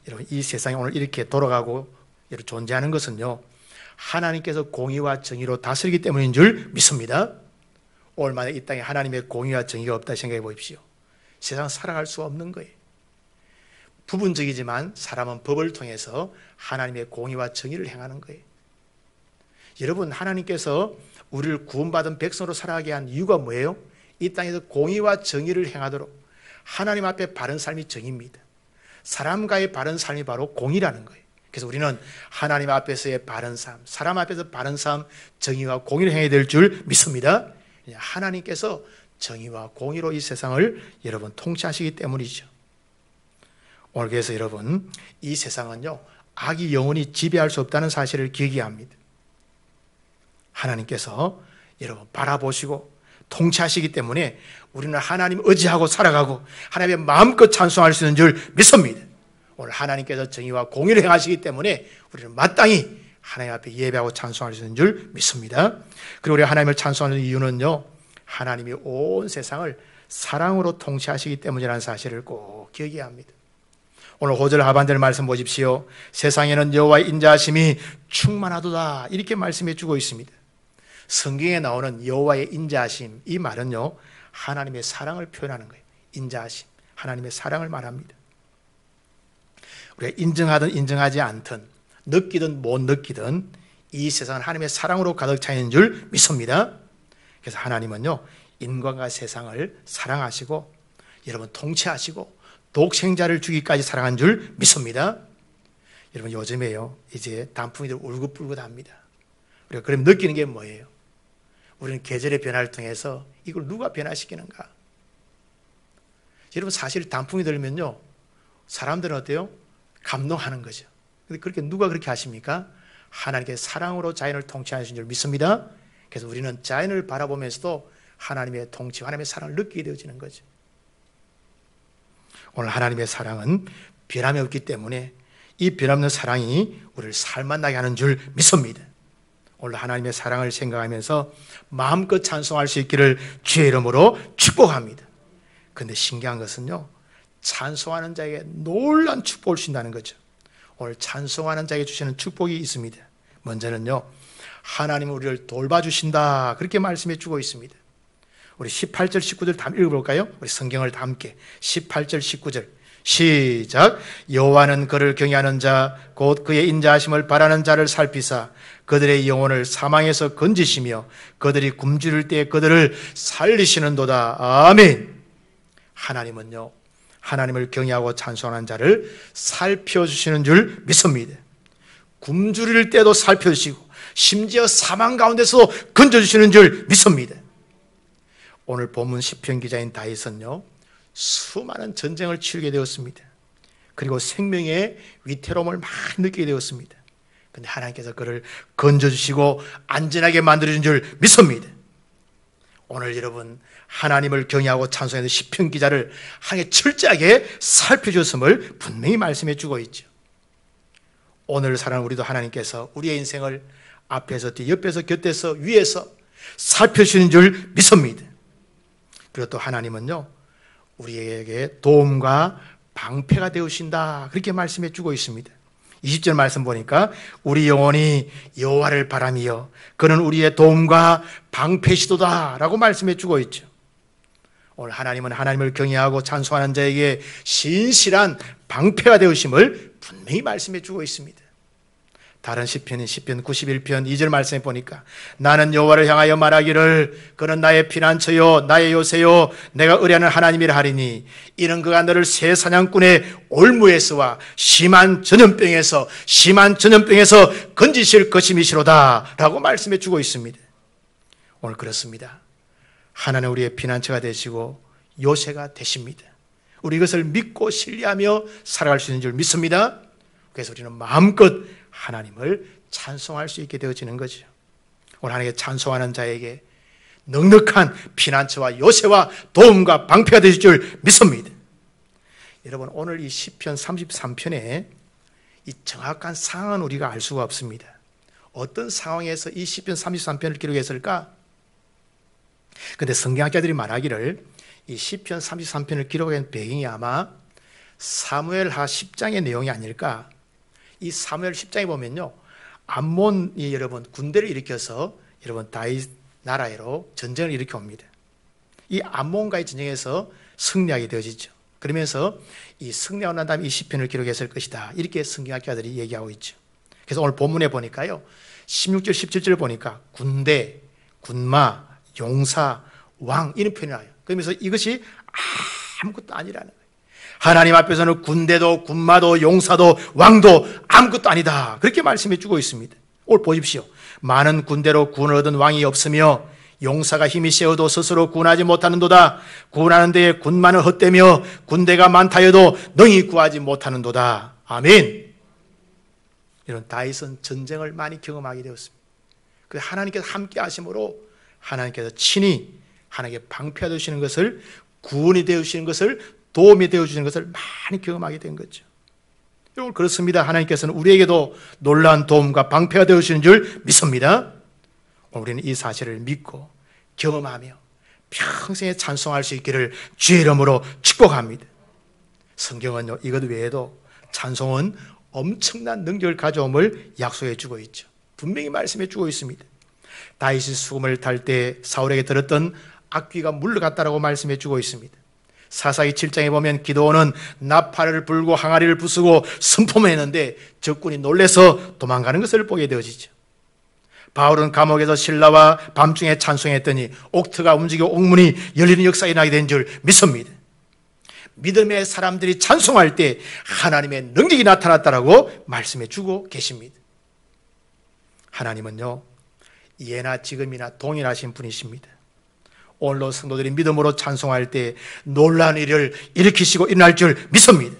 여러분, 이 세상이 오늘 이렇게 돌아가고 이렇게 존재하는 것은요, 하나님께서 공의와 정의로 다스리기 때문인 줄 믿습니다. 얼마나 이 땅에 하나님의 공의와 정의가 없다 생각해 보십시오. 세상 살아갈 수 없는 거예요. 부분적이지만 사람은 법을 통해서 하나님의 공의와 정의를 행하는 거예요. 여러분, 하나님께서 우리를 구원받은 백성으로 살아가게 한 이유가 뭐예요? 이 땅에서 공의와 정의를 행하도록. 하나님 앞에 바른 삶이 정의입니다. 사람과의 바른 삶이 바로 공의라는 거예요. 그래서 우리는 하나님 앞에서의 바른 삶, 사람 앞에서 바른 삶, 정의와 공의를 행해야 될 줄 믿습니다. 하나님께서 정의와 공의로 이 세상을 여러분 통치하시기 때문이죠. 오늘 그래서 여러분, 이 세상은요, 악이 영원히 지배할 수 없다는 사실을 기억해야 합니다. 하나님께서 여러분 바라보시고 통치하시기 때문에 우리는 하나님 의지하고 살아가고 하나님의 마음껏 찬송할 수 있는 줄 믿습니다. 오늘 하나님께서 정의와 공의를 행하시기 때문에 우리는 마땅히 하나님 앞에 예배하고 찬송할 수 있는 줄 믿습니다. 그리고 우리 하나님을 찬송하는 이유는요, 하나님이 온 세상을 사랑으로 통치하시기 때문이라는 사실을 꼭 기억해야 합니다. 오늘 5절 하반절 말씀 보십시오. 세상에는 여호와의 인자하심이 충만하도다, 이렇게 말씀해 주고 있습니다. 성경에 나오는 여호와의 인자하심, 이 말은요 하나님의 사랑을 표현하는 거예요. 인자하심, 하나님의 사랑을 말합니다. 우리가 인정하든 인정하지 않든 느끼든 못 느끼든 이 세상은 하나님의 사랑으로 가득 차 있는 줄 믿습니다. 그래서 하나님은요 인간과 세상을 사랑하시고 여러분 통치하시고 독생자를 주기까지 사랑한 줄 믿습니다. 여러분 요즘에요 이제 단풍이들 울긋불긋합니다. 우리가 그럼 느끼는 게 뭐예요? 우리는 계절의 변화를 통해서 이걸 누가 변화시키는가? 여러분 사실 단풍이 들면요 사람들은 어때요? 감동하는 거죠. 근데 그렇게 누가 그렇게 하십니까? 하나님께 사랑으로 자연을 통치하시는 줄 믿습니다. 그래서 우리는 자연을 바라보면서도 하나님의 통치, 하나님의 사랑을 느끼게 되어지는 거죠. 오늘 하나님의 사랑은 변함이 없기 때문에 이 변함없는 사랑이 우리를 살만나게 하는 줄 믿습니다. 오늘 하나님의 사랑을 생각하면서 마음껏 찬송할 수 있기를 주의 이름으로 축복합니다. 그런데 신기한 것은요 찬송하는 자에게 놀라운 축복을 주신다는 거죠. 오늘 찬송하는 자에게 주시는 축복이 있습니다. 먼저는요 하나님은 우리를 돌봐주신다, 그렇게 말씀해 주고 있습니다. 우리 18절 19절 다 읽어볼까요? 우리 성경을 다 함께 18절 19절 시작. 여호와는 그를 경외하는 자 곧 그의 인자하심을 바라는 자를 살피사 그들의 영혼을 사망에서 건지시며 그들이 굶주릴 때에 그들을 살리시는도다. 아멘. 하나님은요 하나님을 경외하고 찬송하는 자를 살펴주시는 줄 믿습니다. 굶주릴 때도 살펴주시고 심지어 사망 가운데서 건져주시는 줄 믿습니다. 오늘 본문 시편 기자인 다윗은요 수많은 전쟁을 치르게 되었습니다. 그리고 생명의 위태로움을 많이 느끼게 되었습니다. 그런데 하나님께서 그를 건져주시고 안전하게 만들어준 줄 믿습니다. 오늘 여러분 하나님을 경외하고 찬송하는 시편 기자를 하나님께 철저하게 살펴줬음을 분명히 말씀해 주고 있죠. 오늘 살아가는 우리도 하나님께서 우리의 인생을 앞에서 뒤 옆에서 곁에서 위에서 살펴주시는 줄 믿습니다. 그리고 또 하나님은요 우리에게 도움과 방패가 되우신다, 그렇게 말씀해 주고 있습니다. 20절 말씀 보니까 우리 영혼이 여호와를 바라며 그는 우리의 도움과 방패시도다 라고 말씀해 주고 있죠. 오늘 하나님은 하나님을 경외하고 찬송하는 자에게 신실한 방패가 되우심을 분명히 말씀해 주고 있습니다. 다른 시편인 시편 91편 2절 말씀에 보니까 나는 여호와를 향하여 말하기를 그는 나의 피난처요 나의 요새요 내가 의뢰하는 하나님이라 하리니 이는 그가 너를 새 사냥꾼의 올무에서와 심한 전염병에서 건지실 것임이시로다 라고 말씀해 주고 있습니다. 오늘 그렇습니다. 하나님 우리의 피난처가 되시고 요새가 되십니다. 우리 이것을 믿고 신뢰하며 살아갈 수 있는 줄 믿습니다. 그래서 우리는 마음껏 하나님을 찬송할 수 있게 되어지는 거죠. 오늘 하나님께 찬송하는 자에게 넉넉한 피난처와 요새와 도움과 방패가 되실 줄 믿습니다. 여러분 오늘 이 시편 33편에 이 정확한 상황은 우리가 알 수가 없습니다. 어떤 상황에서 이 시편 33편을 기록했을까? 그런데 성경학자들이 말하기를 이 시편 33편을 기록한 배경이 아마 사무엘하 10장의 내용이 아닐까. 이 사무엘 10장에 보면요 암몬이 여러분 군대를 일으켜서 여러분 다윗 나라로 전쟁을 일으켜 옵니다. 이 암몬과의 전쟁에서 승리하게 되어지죠. 그러면서 이 승리하고 난 다음에 이 시편을 기록했을 것이다, 이렇게 성경학자들이 얘기하고 있죠. 그래서 오늘 본문에 보니까요 16절 17절 보니까 군대, 군마, 용사, 왕 이런 표현이 나와요. 그러면서 이것이 아무것도 아니라는 거예요. 하나님 앞에서는 군대도 군마도 용사도 왕도 아무것도 아니다, 그렇게 말씀해 주고 있습니다. 오늘 보십시오. 많은 군대로 구원을 얻은 왕이 없으며 용사가 힘이 세어도 스스로 구원하지 못하는도다. 구원하는 데에 군마는 헛되며 군대가 많다여도 능히 구하지 못하는도다. 아멘. 이런 다윗은 전쟁을 많이 경험하게 되었습니다. 그 하나님께서 함께 하심으로 하나님께서 친히 하나님께 방패가 되시는 것을, 구원이 되어주시는 것을, 도움이 되어주시는 것을 많이 경험하게 된 거죠. 여러분, 그렇습니다. 하나님께서는 우리에게도 놀라운 도움과 방패가 되어주시는 줄 믿습니다. 우리는 이 사실을 믿고 경험하며 평생에 찬송할 수 있기를 주의 이름으로 축복합니다. 성경은요, 이것 외에도 찬송은 엄청난 능력을 가져옴을 약속해 주고 있죠. 분명히 말씀해 주고 있습니다. 다윗이 수금을 탈 때 사울에게 들었던 악귀가 물러갔다라고 말씀해 주고 있습니다. 사사기 7장에 보면 기드온은 나팔을 불고 항아리를 부수고 선포를 했는데 적군이 놀라서 도망가는 것을 보게 되어지죠. 바울은 감옥에서 신라와 밤중에 찬송했더니 옥트가 움직이고 옥문이 열리는 역사가 일어나게 된 줄 믿습니다. 믿음의 사람들이 찬송할 때 하나님의 능력이 나타났다라고 말씀해 주고 계십니다. 하나님은요, 예나 지금이나 동일하신 분이십니다. 오늘도 성도들이 믿음으로 찬송할 때 놀라운 일을 일으키시고 일어날 줄 믿습니다.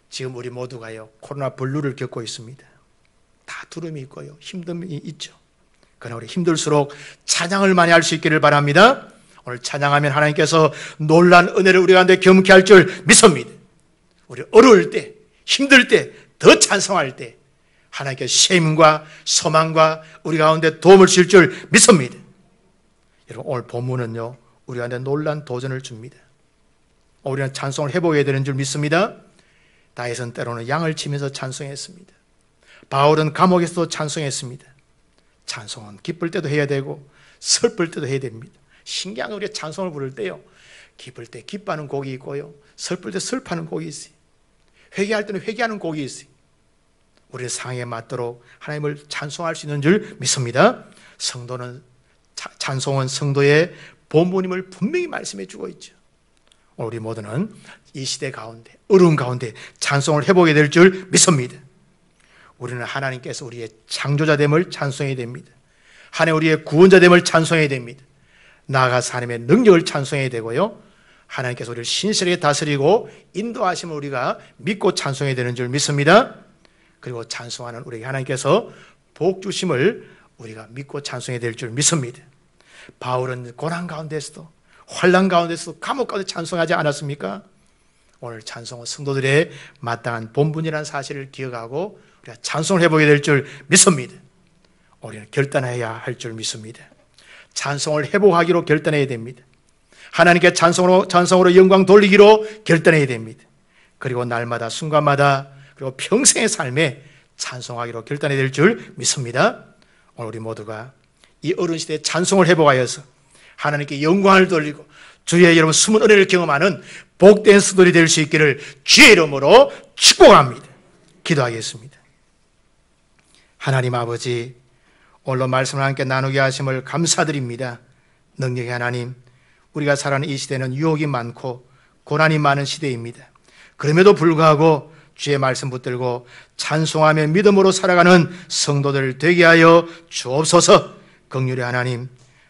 지금 우리 모두가요, 코로나 블루를 겪고 있습니다. 다 두려움이 있고요, 힘듦이 있죠. 그러나 우리 힘들수록 찬양을 많이 할 수 있기를 바랍니다. 오늘 찬양하면 하나님께서 놀라운 은혜를 우리 가운데 경험케 할 줄 믿습니다. 우리 어려울 때, 힘들 때, 더 찬송할 때 하나님께서 쉼과 소망과 우리 가운데 도움을 주실 줄 믿습니다. 여러분, 오늘 본문은요, 우리 가운데 놀라운 도전을 줍니다. 우리는 찬송을 해보게 되는 줄 믿습니다. 다윗은 때로는 양을 치면서 찬송했습니다. 바울은 감옥에서도 찬송했습니다. 찬송은 기쁠 때도 해야 되고 슬플 때도 해야 됩니다. 신기한 건 우리가 찬송을 부를 때요, 기쁠 때 기뻐하는 곡이 있고요, 슬플 때 슬퍼하는 곡이 있어요. 회개할 때는 회개하는 곡이 있어요. 우리의 상황에 맞도록 하나님을 찬송할 수 있는 줄 믿습니다. 찬송은 성도의 본분임을 분명히 말씀해 주고 있죠. 우리 모두는 이 시대 가운데, 어려운 가운데 찬송을 해보게 될 줄 믿습니다. 우리는 하나님께서 우리의 창조자됨을 찬송해야 됩니다. 하나님 우리의 구원자됨을 찬송해야 됩니다. 나아가서 하나님의 능력을 찬송해야 되고요, 하나님께서 우리를 신실하게 다스리고 인도하심을 우리가 믿고 찬송해야 되는 줄 믿습니다. 그리고 찬송하는 우리에게 하나님께서 복 주심을 우리가 믿고 찬송해야 될 줄 믿습니다. 바울은 고난 가운데서도, 환난 가운데서도, 감옥 가운데 찬송하지 않았습니까? 오늘 찬송은 성도들의 마땅한 본분이라는 사실을 기억하고 우리가 찬송을 해보게 될 줄 믿습니다. 우리는 결단해야 할 줄 믿습니다. 찬송을 회복하기로 결단해야 됩니다. 하나님께 찬송으로 영광 돌리기로 결단해야 됩니다. 그리고 날마다 순간마다 그리고 평생의 삶에 찬송하기로 결단해야 될 줄 믿습니다. 오늘 우리 모두가 이 어려운 시대에 찬송을 회복하여서 하나님께 영광을 돌리고 주의 여러분 숨은 은혜를 경험하는 복된 성도들이 될 수 있기를 주의 이름으로 축복합니다. 기도하겠습니다. 하나님 아버지, 오늘도 말씀을 함께 나누게 하심을 감사드립니다. 능력의 하나님, 우리가 살아가는 이 시대는 유혹이 많고 고난이 많은 시대입니다. 그럼에도 불구하고 주의 말씀 붙들고 찬송하며 믿음으로 살아가는 성도들 되게 하여 주옵소서. 긍휼의 하나님,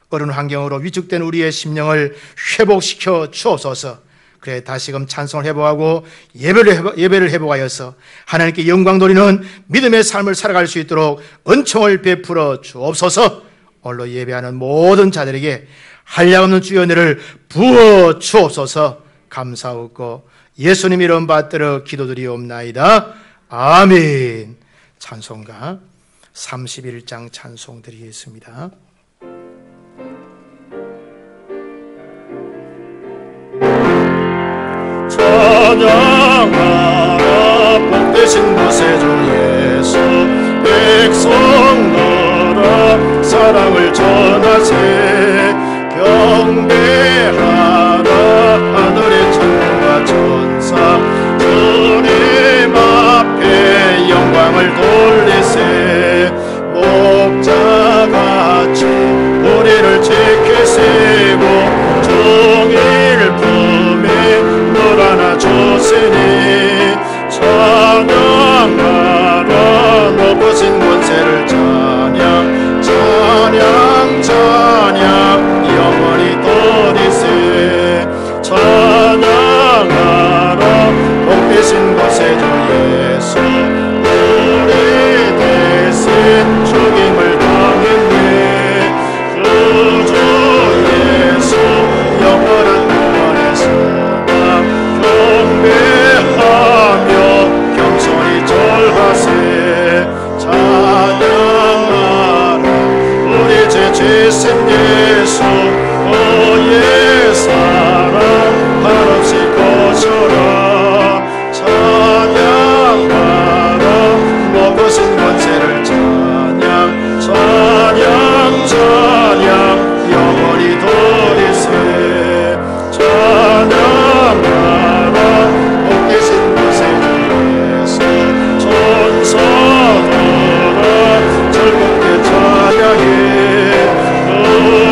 어려운 환경으로 위축된 우리의 심령을 회복시켜 주옵소서. 그래 다시금 찬송을 회복하고 예배를 회복하여서 하나님께 영광 돌리는 믿음의 삶을 살아갈 수 있도록 은총을 베풀어 주옵소서. 오늘로 예배하는 모든 자들에게 한량없는 주의 은혜를 부어 주옵소서. 감사하고 예수님 이름 받들어 기도드리옵나이다. 아멘. 찬송가 31장 찬송 드리겠습니다. 찬양하라 복되신 곳에 주 예수, 백성 나라 사랑을 전하세. 경배하라 하늘의 천군과 천사, 주님 앞에 영광을 돌리세. 목자같이 우리를 지키시고 종일 품에 늘 안아주시니 찬양하라 높으신 권세를 찬양 찬양 찬양 죄신 예수 너의 사랑 한없이 거쳐라 찬양하라 먹으신 권세를 찬양 찬양 영원히 도리세 찬양하라 복 계신 곳에 예수 천사들아 즐겁게 찬양해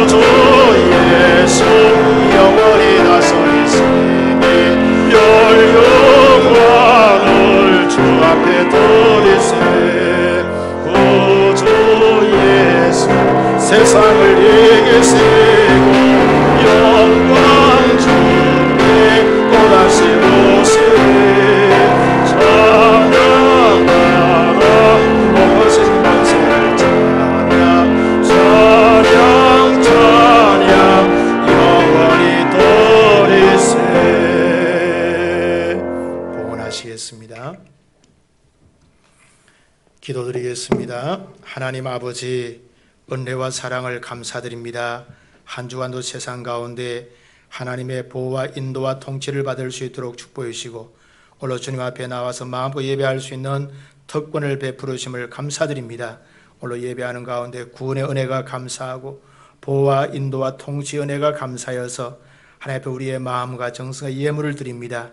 주 예수 영원히 다스리시니 영광을 주 앞에 드리세 구주 예수 세상을 이기시고 영광 주께 또다시 오시리 찬양하라 먹으신 권세를 찬양 영원히 도리세. 봉헌하시겠습니다. 기도드리겠습니다. 하나님 아버지, 은혜와 사랑을 감사드립니다. 한 주간도 세상 가운데 하나님의 보호와 인도와 통치를 받을 수 있도록 축복해 주시고 오늘 주님 앞에 나와서 마음껏 예배할 수 있는 특권을 베풀으심을 감사드립니다. 오늘 예배하는 가운데 구원의 은혜가 감사하고 보호와 인도와 통치 은혜가 감사여서 하나님 앞에 우리의 마음과 정성과 예물을 드립니다.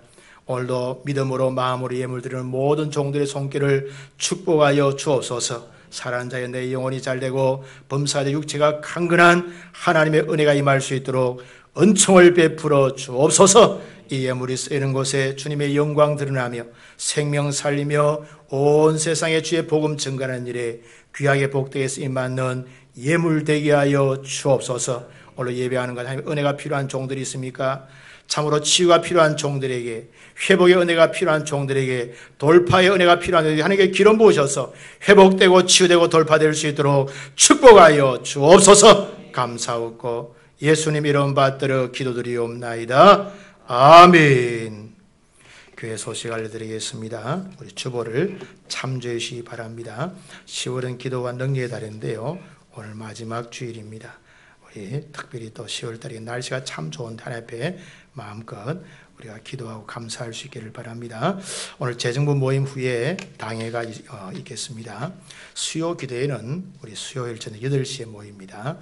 오늘도 믿음으로 마음으로 예물 드리는 모든 종들의 손길을 축복하여 주옵소서. 사랑하는 자여 내 영혼이 잘되고 범사의 육체가 강건한 하나님의 은혜가 임할 수 있도록 은총을 베풀어 주옵소서. 이 예물이 쓰이는 곳에 주님의 영광 드러나며 생명 살리며 온 세상에 주의 복음 증가하는 일에 귀하게 복되게 쓰임 받는 예물 되게 하여 주옵소서. 오늘 예배하는 것 하나님 은혜가 필요한 종들이 있습니까? 참으로 치유가 필요한 종들에게, 회복의 은혜가 필요한 종들에게, 돌파의 은혜가 필요한 종들에게 하나님께 기름 부으셔서 회복되고 치유되고 돌파될 수 있도록 축복하여 주옵소서. 감사하고 예수님 이름 받들어 기도드리옵나이다. 아멘. 교회 소식 알려드리겠습니다. 우리 주보를 참조해 주시기 바랍니다. 10월은 기도와 능력의 달인데요, 오늘 마지막 주일입니다. 우리 특별히 또 10월달에 날씨가 참 좋은 하나님 앞에 마음껏 우리가 기도하고 감사할 수 있기를 바랍니다. 오늘 재정부 모임 후에 당회가 있겠습니다. 수요 기도회는 우리 수요일 저녁 8시에 모입니다.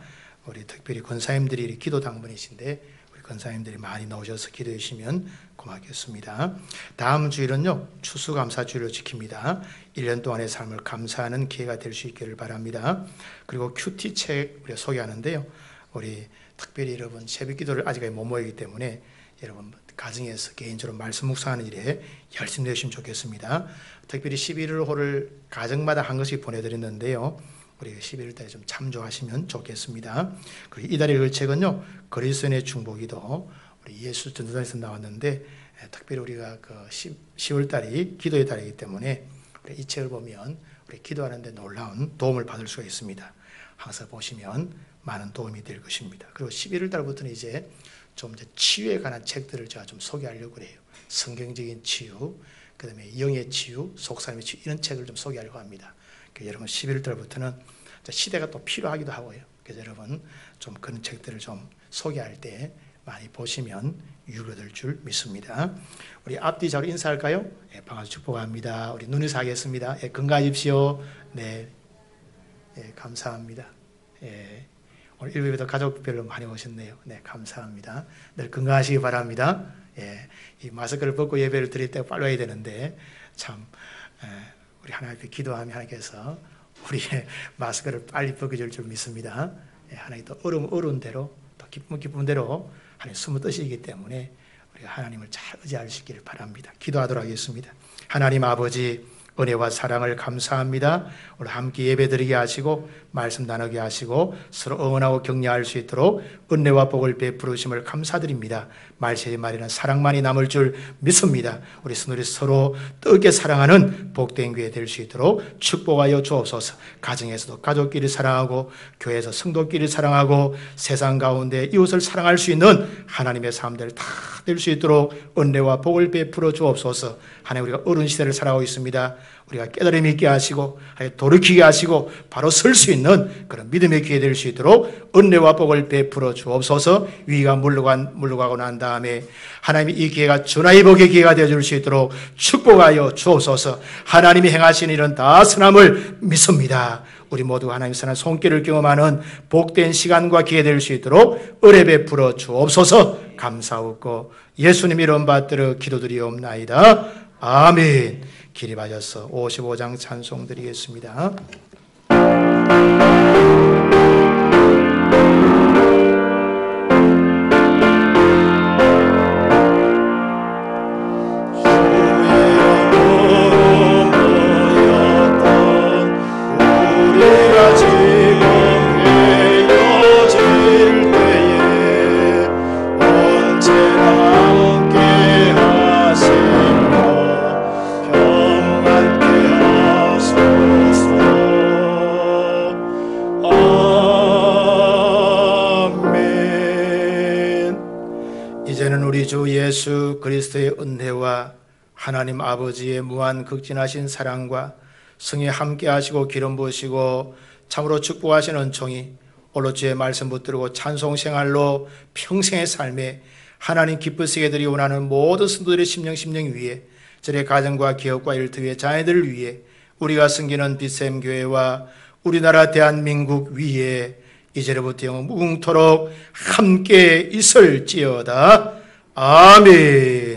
우리 특별히 권사님들이 기도 당번이신데 우리 권사님들이 많이 나오셔서 기도해 주시면 고맙겠습니다. 다음 주일은요, 추수감사주일로 지킵니다. 1년 동안의 삶을 감사하는 기회가 될 수 있기를 바랍니다. 그리고 큐티 책 우리가 소개하는데요, 우리 특별히 여러분 새벽 기도를 아직까지 못 모이기 때문에 여러분 가정에서 개인적으로 말씀 묵상하는 일에 열심히 되시면 좋겠습니다. 특별히 11월호를 가정마다 한 것씩 보내드렸는데요, 우리 11월 달에 좀 참조하시면 좋겠습니다. 그리고 이달의 글책은요, 그리스도인의 중보기도 우리 예수 전도단에서 나왔는데, 특별히 우리가 그 10월 달이 기도의 달이기 때문에 우리 이 책을 보면 우리 기도하는데 놀라운 도움을 받을 수가 있습니다. 항상 보시면 많은 도움이 될 것입니다. 그리고 11월 달부터는 이제 좀 이제 치유에 관한 책들을 제가 좀 소개하려고 해요. 성경적인 치유, 그 다음에 영의 치유, 속사람의 치유, 이런 책을 좀 소개하려고 합니다. 그래서 여러분 11월 달부터는 시대가 또 필요하기도 하고요. 그래서 여러분 좀 그런 책들을 좀 소개할 때 많이 보시면 유익이 될 줄 믿습니다. 우리 앞뒤 자로 인사할까요? 예, 반갑게 축복합니다. 우리 눈에서 하겠습니다. 예, 건강하십시오. 네, 예, 감사합니다. 예, 오늘 일부에도 가족별로 많이 오셨네요. 네, 감사합니다. 늘 건강하시기 바랍니다. 예, 이 마스크를 벗고 예배를 드릴 때 빨리 와야 되는데 참 우리 하나님 앞에 기도하면 하나님께서 우리의 마스크를 빨리 벗겨줄 줄 믿습니다. 예, 하나님 또 어려운 대로 또 기쁜 대로 하나님 숨을 뜨시기 때문에 우리가 하나님을 잘 의지할 수 있기를 바랍니다. 기도하도록 하겠습니다. 하나님 아버지, 은혜와 사랑을 감사합니다. 오늘 함께 예배드리게 하시고 말씀 나누게 하시고 서로 응원하고 격려할 수 있도록 은혜와 복을 베푸시심을 감사드립니다. 말세의 말에는 사랑만이 남을 줄 믿습니다. 우리 서로 뜨겁게 사랑하는 복된 교회 될 수 있도록 축복하여 주옵소서. 가정에서도 가족끼리 사랑하고 교회에서 성도끼리 사랑하고 세상 가운데 이웃을 사랑할 수 있는 하나님의 삶들 다 될 수 있도록 은혜와 복을 베풀어 주옵소서. 하나님, 우리가 어른 시대를 살아가고 있습니다. 우리가 깨달음 있게 하시고 돌이키게 하시고 바로 설 수 있는 그런 믿음의 기회 될 수 있도록 은혜와 복을 베풀어 주옵소서. 위기가 물러가고 난 다음에 하나님이 이 기회가 전하의 복의 기회가 되어줄 수 있도록 축복하여 주옵소서. 하나님이 행하시는 일은 다 선함을 믿습니다. 우리 모두 하나님 선한 손길을 경험하는 복된 시간과 기회 될 수 있도록 은혜 베풀어 주옵소서. 감사하고 예수님 이름 받들어 기도드리옵나이다. 아멘. 기립하셔서 55장 찬송 드리겠습니다. 주 예수 그리스도의 은혜와 하나님 아버지의 무한 극진하신 사랑과 성에 함께 하시고 기름 부으시고 참으로 축복하시는 은총이 오늘 주의 말씀 붙들고 찬송 생활로 평생의 삶에 하나님 기쁘시게 드리기 원하는 모든 성도들의 심령 위에 저의 가정과 기업과 일터의 자녀들을 위해 우리가 섬기는 빛샘 교회와 우리나라 대한민국 위에 이제로부터 영원토록 함께 있을지어다. 아멘.